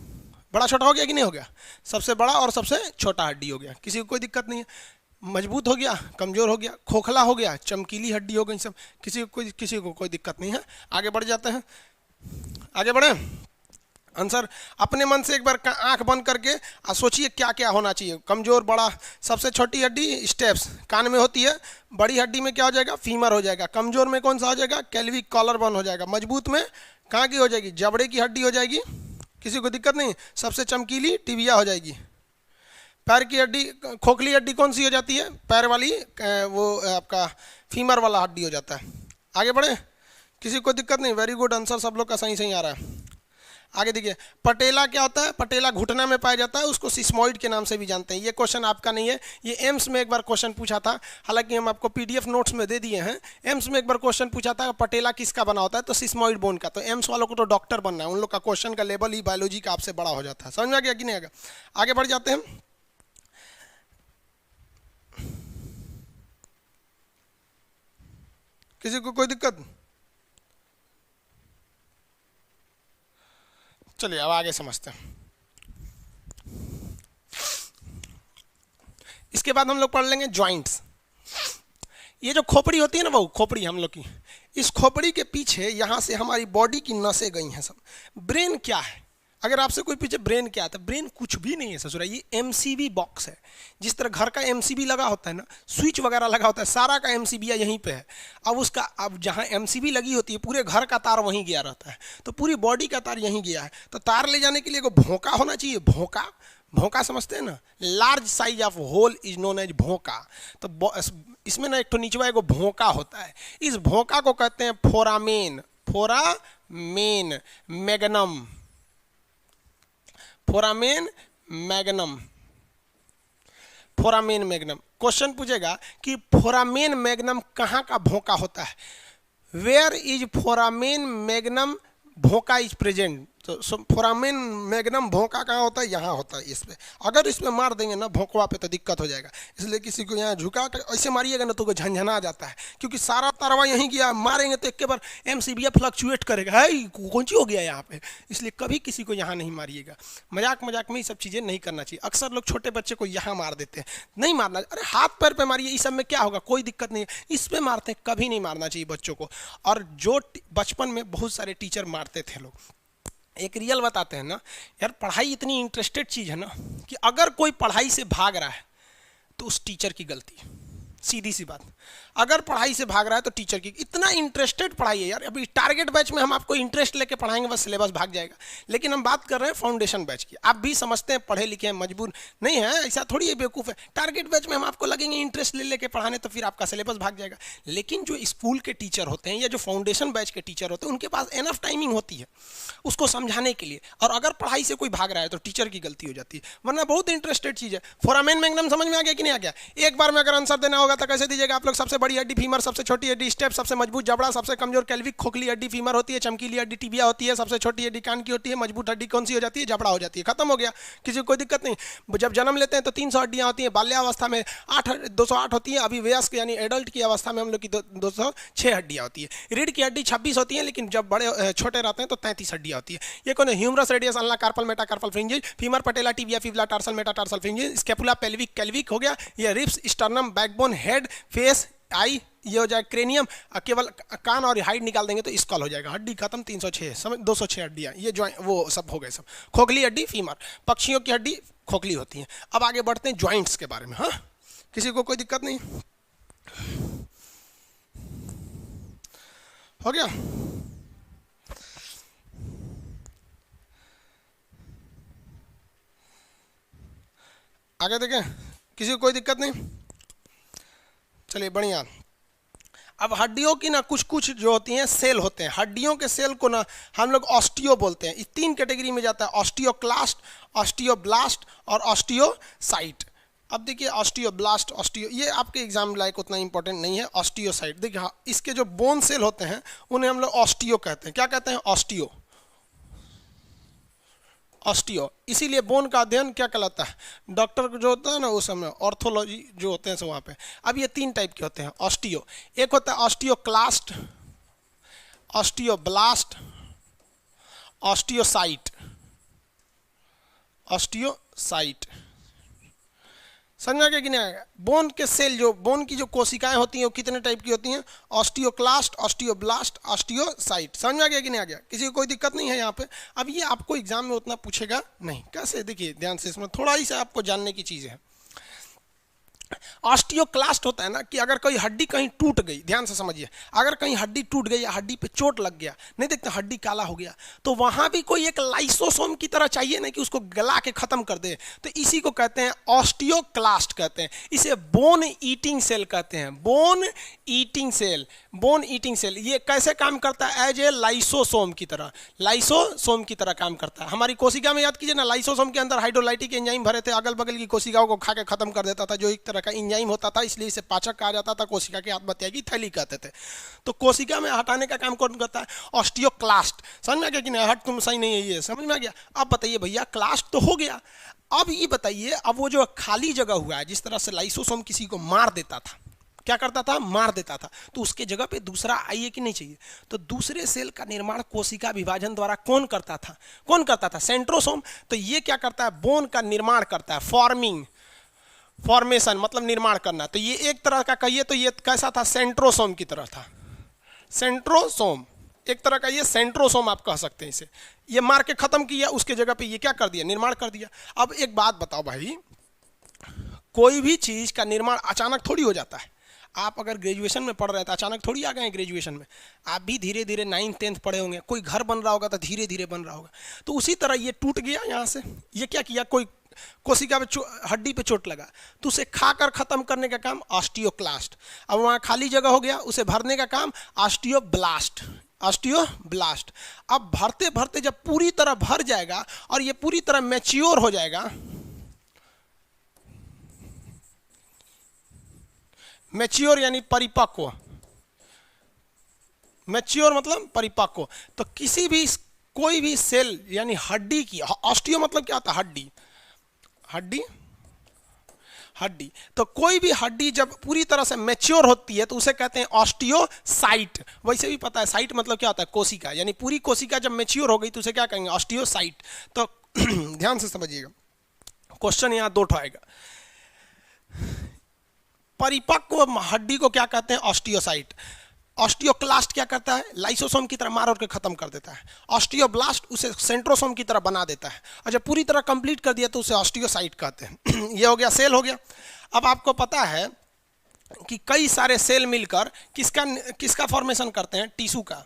बड़ा छोटा हो गया कि नहीं हो गया? सबसे बड़ा और सबसे छोटा हड्डी हो गया, किसी को कोई दिक्कत नहीं है। मजबूत हो गया, कमजोर हो गया, खोखला हो गया, चमकीली हड्डी हो गई, सब किसी को कोई दिक्कत नहीं है। आगे बढ़ जाते हैं, आगे बढ़े। आंसर अपने मन से एक बार आंख बंद करके सोचिए क्या क्या होना चाहिए। कमजोर, बड़ा, सबसे छोटी हड्डी स्टेप्स कान में होती है, बड़ी हड्डी में क्या हो जाएगा? फीमर हो जाएगा। कमजोर में कौन सा हो जाएगा? कैल्विक कॉलर बोन हो जाएगा। मजबूत में कहाँ की हो जाएगी? जबड़े की हड्डी हो जाएगी, किसी को दिक्कत नहीं। सबसे चमकीली टिबिया हो जाएगी। पैर की हड्डी, खोखली हड्डी कौन सी हो जाती है? पैर वाली, वो आपका फीमर वाला हड्डी हो जाता है। आगे बढ़े, किसी को दिक्कत नहीं। वेरी गुड, आंसर सब लोग का सही सही आ रहा है। आगे देखिए, पटेला क्या होता है? पटेला घुटना में पाया जाता है, उसको सिस्मोइड के नाम से भी जानते हैं। ये क्वेश्चन आपका नहीं है, ये एम्स में एक बार क्वेश्चन पूछा था, हालांकि हम आपको पीडीएफ नोट्स में दे दिए हैं। एम्स में एक बार क्वेश्चन पूछा था पटेला किसका बना होता है, तो सिस्मोइड बोन का। तो एम्स वालों को तो डॉक्टर बनना है, उन लोग का क्वेश्चन का लेवल ही बायोलॉजी का आपसे बड़ा हो जाता है। समझ में आ गया कि नहीं आएगा? आगे बढ़ जाते हैं। किसी को कोई दिक्कत? चलिए अब आगे समझते हैं। इसके बाद हम लोग पढ़ लेंगे जॉइंट्स। ये जो खोपड़ी होती है ना, वो खोपड़ी हम लोग की, इस खोपड़ी के पीछे यहाँ से हमारी बॉडी की नसें गई हैं सब। ब्रेन क्या है? अगर आपसे कोई पूछे ब्रेन क्या है, तो ब्रेन कुछ भी नहीं है ससुरा, ये एमसीबी बॉक्स है। जिस तरह घर का एमसीबी लगा होता है ना, स्विच वगैरह लगा होता है, सारा का एमसीबी यहीं पे है। अब जहाँ एमसीबी लगी होती है, पूरे घर का तार वहीं गया रहता है, तो पूरी बॉडी का तार यहीं गया है। तो तार ले जाने के लिए भोंका होना चाहिए। भोंका, भोंका समझते हैं ना? Large size of hole is known as भोंका। तो इसमें ना एक तो नीचवा एक भोंका होता है, इस भोंका को कहते हैं foramen, foramen magnum, foramen magnum, foramen magnum. Question पूछेगा कि फोरामेन मैग्नम कहाँ का भोंका होता है? वेयर इज फोरामेन मैग्नम भोंका इज प्रेजेंट। तो फोरामेन मैग्नम भोंका कहाँ होता है? यहाँ होता है इस पे। अगर इस पे मार देंगे ना भोंकवा पे तो दिक्कत हो जाएगा, इसलिए किसी को यहाँ झुका कर ऐसे मारिएगा ना तो झंझना जाता है, क्योंकि सारा तारवा यहीं गया। मारेंगे तो एक के बार एमसीबी फ्लक्चुएट करेगा, है कौन सी हो गया यहाँ पे, इसलिए कभी किसी को यहाँ नहीं मारिएगा। मजाक मजाक में ये सब चीज़ें नहीं करना चाहिए। अक्सर लोग छोटे बच्चे को यहाँ मार देते हैं, नहीं मारना। अरे हाथ पैर पे मारिए, इस सब में क्या होगा, कोई दिक्कत नहीं है। इस पे मारते हैं, कभी नहीं मारना चाहिए बच्चों को। और जो बचपन में बहुत सारे टीचर मारते थे लोग, एक रियल बताते हैं ना यार, पढ़ाई इतनी इंटरेस्टेड चीज़ है ना कि अगर कोई पढ़ाई से भाग रहा है तो उस टीचर की गलती है। सीधी सी बात, अगर पढ़ाई से भाग रहा है तो टीचर की। इतना इंटरेस्टेड पढ़ाई है यार। अभी टारगेट बैच में हम आपको इंटरेस्ट लेके पढ़ाएंगे, बस सिलेबस भाग जाएगा। लेकिन हम बात कर रहे हैं फाउंडेशन बैच की। आप भी समझते हैं पढ़े लिखे हैं, मजबूर नहीं है, ऐसा थोड़ी है, बेवकूफ़ है। टारगेट बैच में हम आपको लगेंगे इंटरेस्ट ले लेके पढ़ाने, तो फिर आपका सिलेबस भाग जाएगा। लेकिन जो स्कूल के टीचर होते हैं या जो फाउंडेशन बैच के टीचर होते हैं, उनके पास एनफ टाइमिंग होती है उसको समझाने के लिए। और अगर पढ़ाई से कोई भाग रहा है तो टीचर की गलती हो जाती है, वरना बहुत इंटरेस्टेड चीज़ है। फोरामेन मैग्नम समझ में आ गया कि नहीं आ गया? एक बार में अगर आंसर देना होगा तो कैसे दीजिएगा आप लोग? सबसे बड़ी हड्डी फीमर, सबसे छोटी हड्डी स्टेप, सबसे मजबूत जबड़ा, सबसे कमजोर कैल्विक, खोखली हड्डी फीमर होती है, चमकीली हड्डी टिबिया होती है, सबसे छोटी हड्डी कान की होती है, मजबूत हड्डी कौन सी हो जाती है? जबड़ा हो जाती है। खत्म हो गया, किसी को कोई दिक्कत नहीं। जब जन्म लेते हैं तो 300 हड्डियां होती हैं, बाल्यावस्था में 208 होती है, अभी वयस्क यानी एडल्ट की अवस्था में हम लोग की 206 हड्डियां होती है। रीढ़ की हड्डी 26 होती है, लेकिन जब बड़े छोटे रहते हैं तो 33 हड्डियां होती है। ये कौन है? Humerus, radius, ulna, carpal, metacarpal phalanges, femur, patella, tibia, fibula, tarsal, metatarsal phalanges, scapula, pelvic, clavicle हो गया, ये ribs, sternum, backbone, head, face, eye, ये हो जाए क्रेनियम। केवल कान और हाइड निकाल देंगे तो स्कल हो जाएगा। हड्डी खत्म, 306 समझ, 206 हड्डियां, ये ज्वाइंट वो सब हो गए सब। खोखली हड्डी फीमर, पक्षियों की हड्डी खोखली होती है। अब आगे बढ़ते हैं ज्वाइंट्स के बारे में। हाँ, किसी को कोई दिक्कत नहीं? हो गया? आगे देखें, किसी को कोई दिक्कत नहीं? चलिए बढ़िया। अब हड्डियों की ना कुछ कुछ जो होती हैं सेल होते हैं, हड्डियों के सेल को ना हम लोग ऑस्टियो बोलते हैं। इस 3 कैटेगरी में जाता है, ऑस्टियोक्लास्ट, ऑस्टियोब्लास्ट और ऑस्टियोसाइट। अब देखिए ऑस्टियोब्लास्ट, ऑस्टियो, ये आपके एग्जाम लायक उतना इंपॉर्टेंट नहीं है। ऑस्टियोसाइट देखिए, हाँ, इसके जो बोन सेल होते हैं उन्हें हम लोग ऑस्टियो कहते हैं। क्या कहते हैं? Osteo, osteo. इसीलिए बोन का अध्ययन क्या कहलाता है? डॉक्टर जो होता है ना उस समय ऑर्थोलॉजी जो होते हैं सब वहाँ पे। अब ये 3 टाइप के होते हैं ऑस्टियो। एक होता है ऑस्टियोक्लास्ट, ऑस्टियोब्लास्ट, ऑस्टियोसाइट। ऑस्टियोसाइट समझ में आ गया कि नहीं आएगा? बोन के सेल, जो बोन की जो कोशिकाएं होती हैं वो कितने टाइप की होती हैं? Osteoclast, osteoblast, osteocyte. समझ में आ गया कि नहीं आ गया? किसी को कोई दिक्कत नहीं है यहाँ पे? अब ये आपको एग्जाम में उतना पूछेगा नहीं। कैसे? देखिए ध्यान से, इसमें थोड़ा ही से आपको जानने की चीज़ है। ऑस्टियोक्लास्ट होता है ना कि अगर कोई हड्डी कहीं टूट गई, ध्यान से समझिए, अगर कहीं हड्डी टूट गई या हड्डी पे चोट लग गया, नहीं देखते हड्डी काला हो गया, तो वहां भी कोई एक लाइसोसोम की तरह चाहिए ना कि उसको गला के खत्म कर दे। तो इसी को कहते हैं ऑस्टियोक्लास्ट कहते हैं। इसे बोन ईटिंग सेल कहते हैं। Bone eating cell, bone eating cell. ये कैसे काम करता है? एज ए लाइसोसोम की तरह, लाइसोसोम की तरह काम करता है। हमारी कोशिका में याद कीजिए ना, लाइसोसोम के अंदर हाइड्रोलाइटिक एंजाइम भरे थे, अगल बगल की कोशिकाओं को खा के खत्म कर देता था, जो एक तरह का एंजाइम होता था, इसलिए इसे पाचक कहा जाता था। कोशिका की आत्महत्या की थैली कहते थे। तो कोशिका में हटाने का काम कौन करता है? ऑस्टियोक्लास्ट। समझ में आ गया कि नहीं? हट तुम सही नहीं है, ये समझ में आ गया? अब बताइए भैया, क्लास्ट तो हो गया, अब ये बताइए, अब वो जो खाली जगह हुआ है, जिस तरह से लाइसोसोम किसी को मार देता था, क्या करता था? मार देता था, तो उसके जगह पे दूसरा आइए कि नहीं चाहिए? तो दूसरे सेल का निर्माण कोशिका विभाजन द्वारा कौन करता था? कौन करता था? सेंट्रोसोम। तो ये क्या करता है? बोन का निर्माण करता है। फॉर्मिंग, फॉर्मेशन मतलब निर्माण करना। तो ये एक तरह का कहिए तो ये कैसा था? सेंट्रोसोम की तरह था। सेंट्रोसोम एक तरह का, ये सेंट्रोसोम आप कह सकते हैं इसे। ये मार के खत्म किया, उसके जगह पे ये क्या कर दिया? निर्माण कर दिया। अब एक बात बताओ भाई, कोई भी चीज का निर्माण अचानक थोड़ी हो जाता है। आप अगर ग्रेजुएशन में पढ़ रहे हैं तो अचानक थोड़ी आ गए ग्रेजुएशन में। आप भी धीरे धीरे 9th 10th पढ़े होंगे। कोई घर बन रहा होगा तो धीरे धीरे बन रहा होगा। तो उसी तरह ये टूट गया यहाँ से। ये क्या किया? कोई कोशिका पे हड्डी पे चोट लगा तो उसे खाकर खत्म करने का काम ऑस्टियोक्लास्ट। अब वहाँ खाली जगह हो गया, उसे भरने का काम ऑस्टियोब्लास्ट। ऑस्टियोब्लास्ट। अब भरते भरते जब पूरी तरह भर जाएगा और ये पूरी तरह मैच्योर हो जाएगा, मैच्योर यानी परिपक्व, मैच्योर मतलब परिपक्व, तो किसी भी कोई भी सेल यानी हड्डी की, ऑस्टियो मतलब क्या होता है? हड्डी, हड्डी, हड्डी। तो कोई भी हड्डी जब पूरी तरह से मैच्योर होती है तो उसे कहते हैं ऑस्टियोसाइट। वैसे भी पता है साइट मतलब क्या होता है? कोशिका। यानी पूरी कोशिका जब मैच्योर हो गई तो उसे क्या कहेंगे? ऑस्टियोसाइट। तो ध्यान से समझिएगा, क्वेश्चन यहाँ 2 आएगा। परिपक्व हड्डी को क्या कहते हैं? ऑस्टियोसाइट। ऑस्टियोक्लास्ट क्या करता है? लाइसोसोम की तरह मार और के खत्म कर देता है। ऑस्टियोब्लास्ट उसे सेंट्रोसोम की तरह बना देता है, और जब पूरी तरह कंप्लीट कर दिया तो उसे ऑस्टियोसाइट कहते हैं। ये हो गया, सेल हो गया। अब आपको पता है कि कई सारे सेल मिलकर किसका फॉर्मेशन करते हैं? टिश्यू का।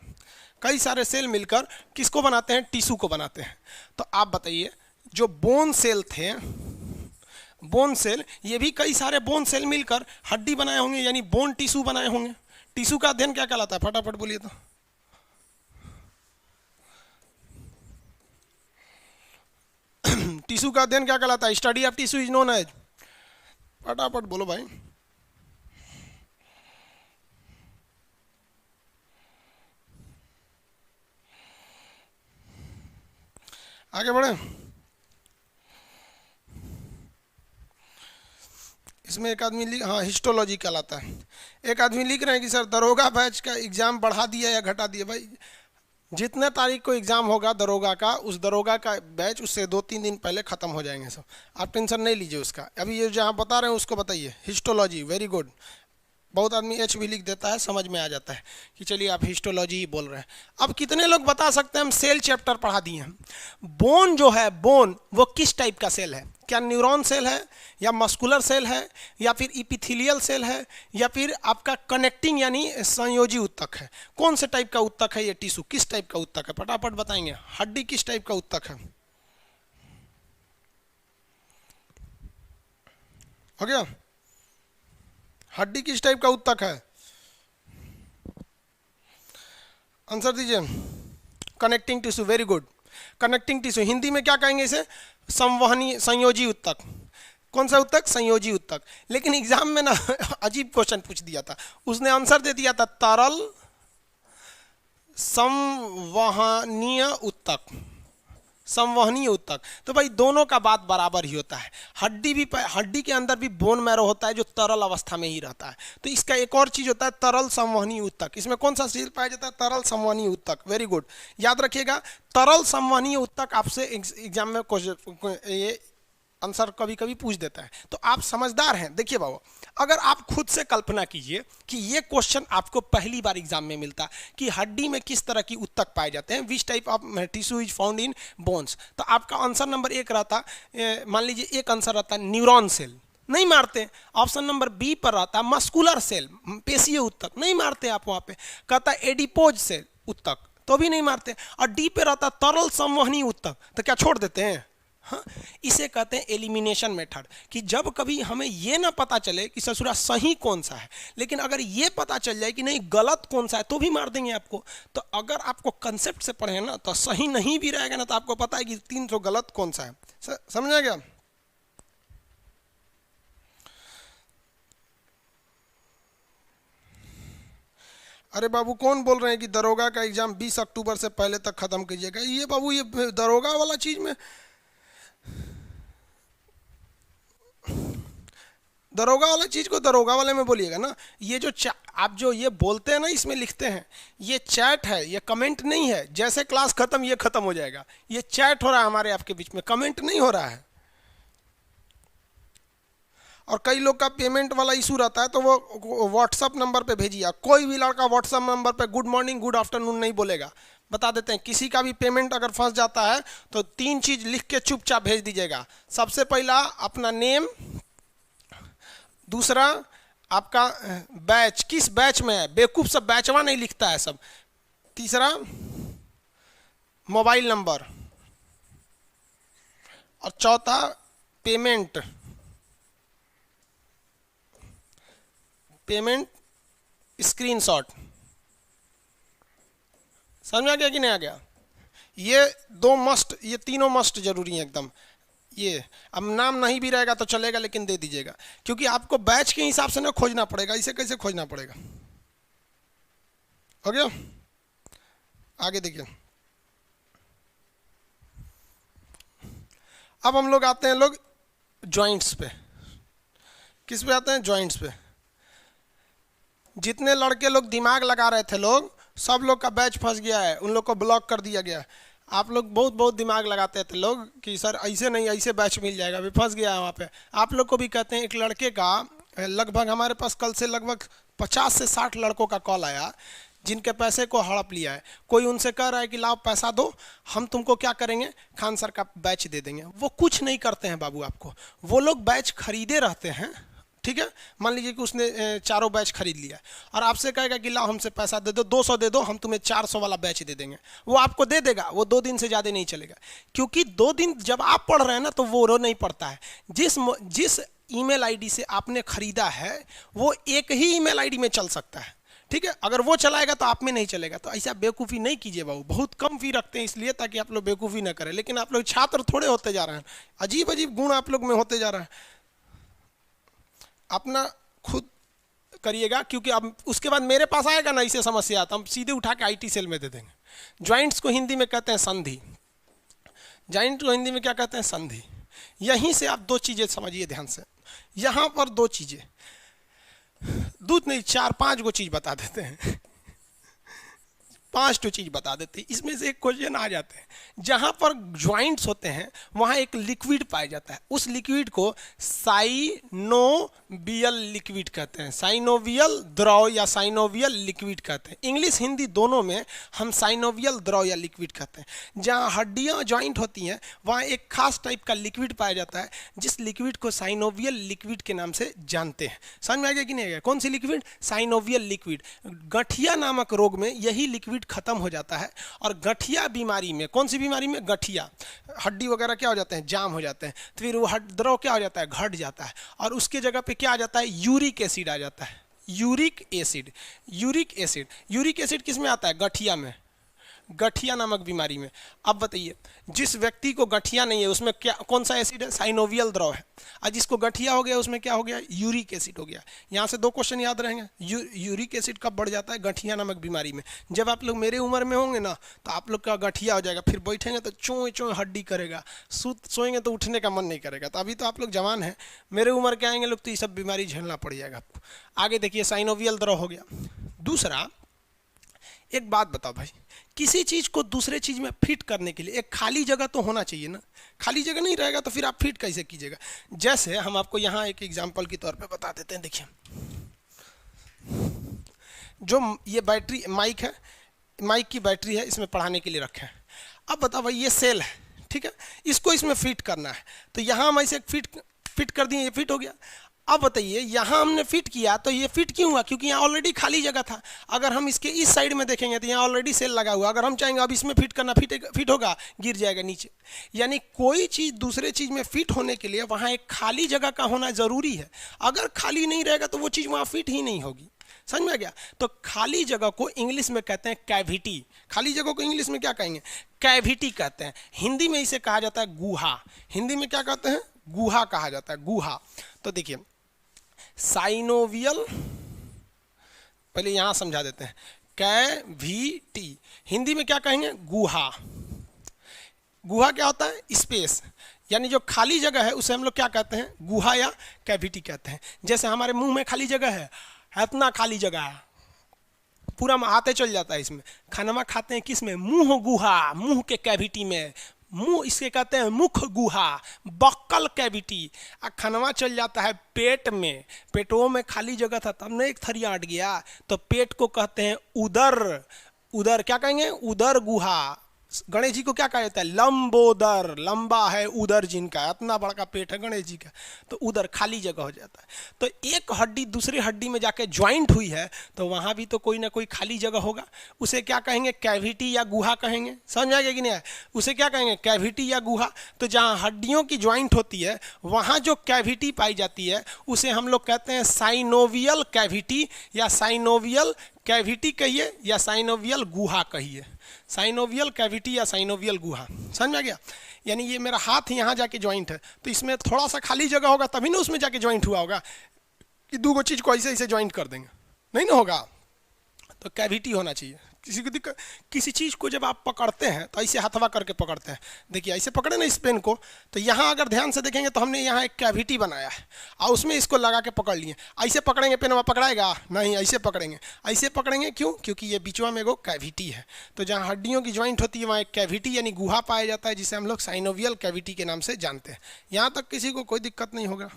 कई सारे सेल मिलकर किसको बनाते हैं? टिश्यू को बनाते हैं। तो आप बताइए, जो बोन सेल थे, बोन सेल, ये भी कई सारे बोन सेल मिलकर हड्डी बनाए होंगे, यानी बोन टिश्यू बनाए होंगे। टिश्यू का अध्ययन क्या कहलाता है? फटाफट बोलिए तो। टिश्यू का अध्ययन क्या कहलाता है? Study of tissue is known as, फटाफट बोलो भाई। आगे बढ़े। इसमें एक आदमी हाँ हिस्टोलॉजी कहलाता है। एक आदमी लिख रहे हैं कि सर दरोगा बैच का एग्ज़ाम बढ़ा दिया या घटा दिया। भाई जितने तारीख को एग्ज़ाम होगा दरोगा का, उस दरोगा का बैच उससे 2-3 दिन पहले ख़त्म हो जाएंगे सब। आप टेंशन नहीं लीजिए उसका। अभी ये जहाँ बता रहे हैं उसको बताइए। Histology, very good. बहुत आदमी एच भी लिख देता है, समझ में आ जाता है कि चलिए आप हिस्टोलॉजी ही बोल रहे हैं। अब कितने लोग बता सकते हैं हम सेल चैप्टर पढ़ा दिए हैं। बोन जो है, बोन वो किस टाइप का सेल है? क्या न्यूरॉन सेल है, या मस्कुलर सेल है, या फिर इपिथेलियल सेल है, या फिर आपका कनेक्टिंग यानी संयोजी उत्तक है? कौन से टाइप का उत्तक है ये टिश्यू? किस टाइप का उत्तक है? फटाफट बताएंगे। हड्डी किस टाइप का उत्तक है? हो गया। हड्डी किस टाइप का उत्तक है? आंसर दीजिए। Connecting tissue, very good. Connecting tissue Hindi में क्या कहेंगे इसे? संवहनी संयोजी उत्तक। कौन सा उत्तक? संयोजी उत्तक। लेकिन एग्जाम में ना अजीब क्वेश्चन पूछ दिया था, उसने आंसर दे दिया था तरल संवहनीय उत्तक। संवहनीय उत्तक। तो भाई दोनों का बात बराबर ही होता है। हड्डी के अंदर भी बोन मैरो होता है जो तरल अवस्था में ही रहता है। तो इसका एक और चीज होता है तरल संवहनीय उत्तक। इसमें कौन सा सेल पाया जाता है? तरल संवहनीय उत्तक। वेरी गुड, याद रखिएगा। तरल संवहनीय उत्तक आपसे एग्जाम में ये आंसर कभी कभी पूछ देता है। तो आप समझदार हैं। देखिए बाबू, अगर आप खुद से कल्पना कीजिए कि ये क्वेश्चन आपको पहली बार एग्जाम में मिलता कि हड्डी में किस तरह की उत्तक पाए जाते हैं, which type of tissue is found in bones, तो आपका आंसर नंबर 1 रहता, मान लीजिए एक आंसर रहता न्यूरॉन सेल, नहीं मारते। ऑप्शन नंबर बी पर रहता मस्कुलर सेल, पेशीय उत्तक, नहीं मारते आप वहाँ पे। कहता एडिपोज सेल उत्तक, तो भी नहीं मारते। और डी पे रहता तरल संवहनी उत्तक, तो क्या छोड़ देते हैं? हाँ, इसे कहते हैं एलिमिनेशन मेथड। कि जब कभी हमें ये ना पता चले कि ससुरा सही कौन सा है, लेकिन अगर ये पता चल जाए कि नहीं गलत कौन सा है, तो भी मार देंगे आपको। तो अगर आपको कंसेप्ट से पढ़े ना तो सही नहीं भी रहेगा ना, तो आपको पता है कि 300 गलत कौन सा है। समझा गया? अरे बाबू कौन बोल रहे हैं कि दरोगा का एग्जाम 20 अक्टूबर से पहले तक खत्म कीजिएगा? ये बाबू ये दरोगा वाला चीज में, दरोगा वाला चीज को दरोगा वाले में बोलिएगा ना। ये जो आप जो ये बोलते हैं ना, इसमें लिखते हैं, ये चैट है, ये कमेंट नहीं है। जैसे क्लास खत्म ये खत्म हो जाएगा। ये चैट हो रहा है हमारे आपके बीच में, कमेंट नहीं हो रहा है। और कई लोग का पेमेंट वाला इशू रहता है, तो वो व्हाट्सअप नंबर पे भेजिए। कोई भी लड़का व्हाट्सअप नंबर पे गुड मॉर्निंग गुड आफ्टरनून नहीं बोलेगा। बता देते हैं, किसी का भी पेमेंट अगर फंस जाता है तो 3 चीज लिख के चुपचाप भेज दीजिएगा। सबसे पहला अपना नेम, दूसरा आपका बैच, किस बैच में है, बेवकूफ सब बैचवा नहीं लिखता है सब। तीसरा मोबाइल नंबर, और चौथा पेमेंट स्क्रीनशॉट। समझ आ गया कि नहीं आ गया? ये 2 मस्ट, ये तीनों मस्ट जरूरी हैं एकदम। ये अब नाम नहीं भी रहेगा तो चलेगा, लेकिन दे दीजिएगा, क्योंकि आपको बैच के हिसाब से ना खोजना पड़ेगा। इसे कैसे खोजना पड़ेगा? हो गया? आगे देखिए। अब हम लोग आते हैं लोग जॉइंट्स पे। किस पे आते हैं? जॉइंट्स पे। जितने लड़के लोग दिमाग लगा रहे थे लोग, सब लोग का बैच फंस गया है, उन लोग को ब्लॉक कर दिया गया। आप लोग बहुत दिमाग लगाते थे लोग कि सर ऐसे नहीं, ऐसे बैच मिल जाएगा, अभी फंस गया है वहाँ पे। आप लोग को भी कहते हैं, एक लड़के का लगभग हमारे पास कल से लगभग 50 से 60 लड़कों का कॉल आया जिनके पैसे को हड़प लिया है। कोई उनसे कह रहा है कि लाओ पैसा दो, हम तुमको क्या करेंगे, खान सर का बैच दे देंगे। वो कुछ नहीं करते हैं बाबू आपको, वो लोग बैच खरीदे रहते हैं। ठीक है, मान लीजिए कि उसने 4 बैच खरीद लिया और आपसे कहेगा कि लाओ हमसे पैसा दे दो, 200 दे दो, हम तुम्हें 400 वाला बैच दे देंगे। वो आपको दे देगा, वो 2 दिन से ज़्यादा नहीं चलेगा, क्योंकि 2 दिन जब आप पढ़ रहे हैं ना तो वो नहीं पढ़ता है। जिस ईमेल आईडी से आपने खरीदा है वो एक ही ईमेल आईडी में चल सकता है। ठीक है, अगर वो चलाएगा तो आप में नहीं चलेगा। तो ऐसा बेवकूफ़ी नहीं कीजिए बाबू। बहुत कम फी रखते हैं इसलिए ताकि आप लोग बेवकूफ़ी ना करें, लेकिन आप लोग छात्र थोड़े होते जा रहे हैं, अजीब अजीब गुण आप लोग में होते जा रहा है। अपना खुद करिएगा, क्योंकि अब उसके बाद मेरे पास आएगा ना इसे समस्या, तो हम सीधे उठा के आईटी सेल में दे देंगे। ज्वाइंट्स को हिंदी में कहते हैं संधि। जॉइंट को हिंदी में क्या कहते हैं? संधि। यहीं से आप दो चीजें समझिए ध्यान से, यहां पर दो चीजें, दूध नहीं 4-5 गो चीज बता देते हैं 5 तो चीज बता देते हैं। इसमें से एक क्वेश्चन आ जाते हैं, जहां पर ज्वाइंट्स होते हैं वहां एक लिक्विड पाया जाता है, उस लिक्विड को साइनोवियल लिक्विड कहते हैं, साइनोवियल द्रव या साइनोवियल लिक्विड कहते हैं। इंग्लिश हिंदी दोनों में हम साइनोवियल द्रव या लिक्विड कहते हैं। जहां हड्डियां ज्वाइंट होती हैं वहां एक खास टाइप का लिक्विड पाया जाता है, जिस लिक्विड को साइनोवियल लिक्विड के नाम से जानते हैं। समझ में आ गया कि नहीं आ गया? कौन सी लिक्विड? Synovial liquid. गठिया नामक रोग में यही लिक्विड खत्म हो जाता है, और गठिया बीमारी में, कौन सी बीमारी में? गठिया, हड्डी वगैरह क्या हो जाते हैं? जाम हो जाते हैं, तो फिर वो द्रव क्या हो जाता है? घट जाता है, और उसके जगह पे क्या आ जाता है? यूरिक एसिड आ जाता है। Uric acid, uric acid, uric acid किस में आता है? गठिया में, गठिया नामक बीमारी में। अब बताइए, जिस व्यक्ति को गठिया नहीं है उसमें क्या, कौन सा एसिड है? साइनोवियल द्रव है। और जिसको गठिया हो गया उसमें क्या हो गया? यूरिक एसिड हो गया। यहाँ से 2 क्वेश्चन याद रहेंगे। यूरिक एसिड कब बढ़ जाता है? गठिया नामक बीमारी में। जब आप लोग मेरे उम्र में होंगे ना, तो आप लोग का गठिया हो जाएगा, फिर बैठेंगे तो चों चों हड्डी करेगा, सोएंगे तो उठने का मन नहीं करेगा। तो अभी तो आप लोग जवान हैं, मेरे उम्र के आएंगे लोग तो ये सब बीमारी झेलना पड़ जाएगा आपको। आगे देखिए, साइनोवियल द्रव हो गया। दूसरा, एक बात बताओ भाई, किसी चीज को दूसरे चीज में फिट करने के लिए एक खाली जगह तो होना चाहिए ना। खाली जगह नहीं रहेगा तो फिर आप फिट कैसे कीजिएगा? जैसे हम आपको यहाँ एक एग्जांपल के तौर पे बता देते हैं। देखिए, जो ये बैटरी माइक है, माइक की बैटरी है, इसमें पढ़ाने के लिए रखे हैं। अब बताओ भाई, ये सेल है, ठीक है, इसको इसमें फिट करना है, तो यहाँ हम ऐसे फिट कर दिए, ये फिट हो गया। अब बताइए, यहाँ हमने फिट किया तो ये फिट क्यों हुआ? क्योंकि यहाँ ऑलरेडी खाली जगह था। अगर हम इसके इस साइड में देखेंगे तो यहाँ ऑलरेडी सेल लगा हुआ, अगर हम चाहेंगे अब इसमें फिट करना, फिट होगा? गिर जाएगा नीचे। यानी कोई चीज़ दूसरे चीज़ में फिट होने के लिए वहाँ एक खाली जगह का होना ज़रूरी है। अगर खाली नहीं रहेगा तो वो चीज़ वहाँ फिट ही नहीं होगी। समझ में आ गया? तो खाली जगह को इंग्लिश में कहते हैं कैविटी। खाली जगह को इंग्लिश में क्या कहेंगे? कैविटी कहते हैं। हिंदी में इसे कहा जाता है गुहा। हिंदी में क्या कहते हैं? गुहा कहा जाता है, गुहा। तो देखिए, साइनोवियल, पहले यहां समझा देते हैं, कैविटी हिंदी में क्या कहेंगे? गुहा। गुहा क्या होता है? स्पेस, यानी जो खाली जगह है उसे हम लोग क्या कहते हैं? गुहा या कैविटी कहते हैं। जैसे हमारे मुंह में खाली जगह है, इतना खाली जगह है, पूरा हाथे चल जाता है इसमें। खाना खाते हैं किस में? मुंह गुहा, मुंह के कैविटी में। मुंह इसके कहते हैं मुख गुहा, बक्कल कैविटी। खनवा चल जाता है पेट में, पेटों में खाली जगह था तब न एक थरिया अट गया, तो पेट को कहते हैं उदर। उदर क्या कहेंगे? उदर गुहा। गणेश जी को क्या कहा जाता है? लंबोदर, लंबा है उदर जिनका, इतना बड़ा पेट है गणेश जी का, तो उदर खाली जगह हो जाता है। तो एक हड्डी दूसरी हड्डी में जाके ज्वाइंट हुई है तो वहां भी तो कोई ना कोई खाली जगह होगा, उसे क्या कहेंगे? कैविटी या गुहा कहेंगे। समझ आ गया कि नहीं? उसे क्या कहेंगे? कैविटी या गुहा। तो जहां हड्डियों की ज्वाइंट होती है वहां जो कैविटी पाई जाती है उसे हम लोग कहते हैं साइनोवियल कैविटी, या साइनोवियल कैविटी कहिए या साइनोवियल गुहा कहिए। साइनोवियल कैविटी या साइनोवियल गुहा। समझ में आ गया? यानी ये मेरा हाथ यहाँ जाके ज्वाइंट है तो इसमें थोड़ा सा खाली जगह होगा तभी ना उसमें जाके ज्वाइंट हुआ होगा, कि 2 चीज को ऐसे ऐसे ज्वाइंट कर देंगे, नहीं ना होगा। तो कैविटी होना चाहिए। किसी को दिक्कत, किसी चीज़ को जब आप पकड़ते हैं तो ऐसे हथवा करके पकड़ते हैं। देखिए ऐसे पकड़े ना इस पेन को, तो यहाँ अगर ध्यान से देखेंगे तो हमने यहाँ एक कैविटी बनाया है और उसमें इसको लगा के पकड़ लिए। ऐसे पकड़ेंगे पेन वहाँ पकड़ाएगा नहीं, ऐसे पकड़ेंगे। ऐसे पकड़ेंगे क्यों? क्योंकि ये बीचवा में एगो कैविटी है। तो जहाँ हड्डियों की ज्वाइंट होती है वहाँ एक कैविटी यानी गुहा पाया जाता है, जिसे हम लोग साइनोवियल कैविटी के नाम से जानते हैं। यहाँ तक किसी को कोई दिक्कत नहीं होगा।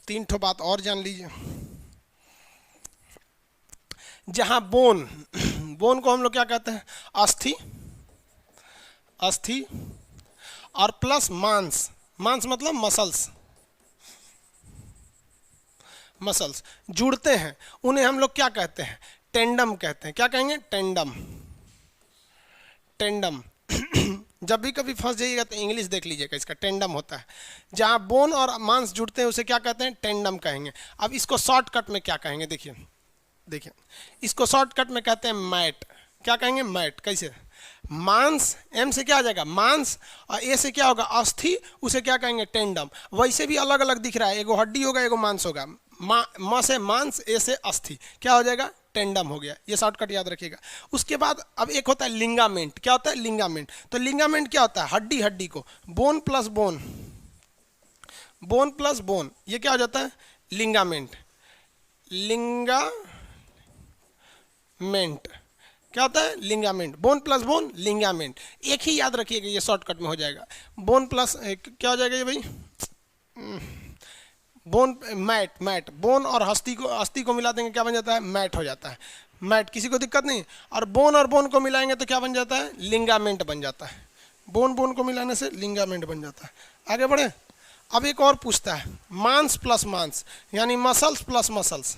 3 ठो बात और जान लीजिए। जहां बोन को हम लोग क्या कहते हैं? अस्थि, अस्थि और प्लस मांस, मांस मतलब मसल्स, मसल्स जुड़ते हैं, उन्हें हम लोग क्या कहते हैं? टेंडम कहते हैं। क्या कहेंगे? Tandem, tandem. जब भी कभी फंस जाइएगा तो इंग्लिश देख लीजिएगा, इसका टेंडम होता है। जहां बोन और मांस जुड़ते हैं उसे क्या कहते हैं? टेंडम कहेंगे। अब इसको शॉर्टकट में क्या कहेंगे? देखिए देखिए, इसको शॉर्टकट में कहते हैं मैट। क्या कहेंगे? मैट। कैसे? मांस, एम से क्या आ जाएगा? मांस, और ए से क्या होगा? अस्थि, उसे क्या कहेंगे? टेंडम। वैसे भी अलग अलग दिख रहा है, एगो हड्डी होगा एगो मांस होगा। म से मांस, ए से अस्थि, क्या हो जाएगा? टेंडम हो गया, ये शॉर्टकट याद रखिएगा। उसके बाद अब एक होता है लिंगामेंट। क्या होता है लिंगामेंट? तो लिंगामेंट क्या होता है? हड्डी हड्डी को, bone plus bone, bone plus bone, ये क्या हो जाता है? लिंगामेंट। लिंगामेंट क्या होता है? Ligament. Bone plus bone, ligament. एक ही याद रखिएगा, ये शॉर्टकट में हो जाएगा। बोन प्लस क्या हो जाएगा ये भाई? बोन मैट, मैट बोन और अस्थि को मिला देंगे, क्या बन जाता है? मैट हो जाता है। मैट, किसी को दिक्कत नहीं। और बोन को मिलाएंगे तो क्या बन जाता है? लिंगामेंट बन जाता है। बोन को मिलाने से लिंगामेंट बन जाता है। आगे बढ़े। अब एक और पूछता है, मांस प्लस मांस, यानी मसल्स प्लस मसल्स।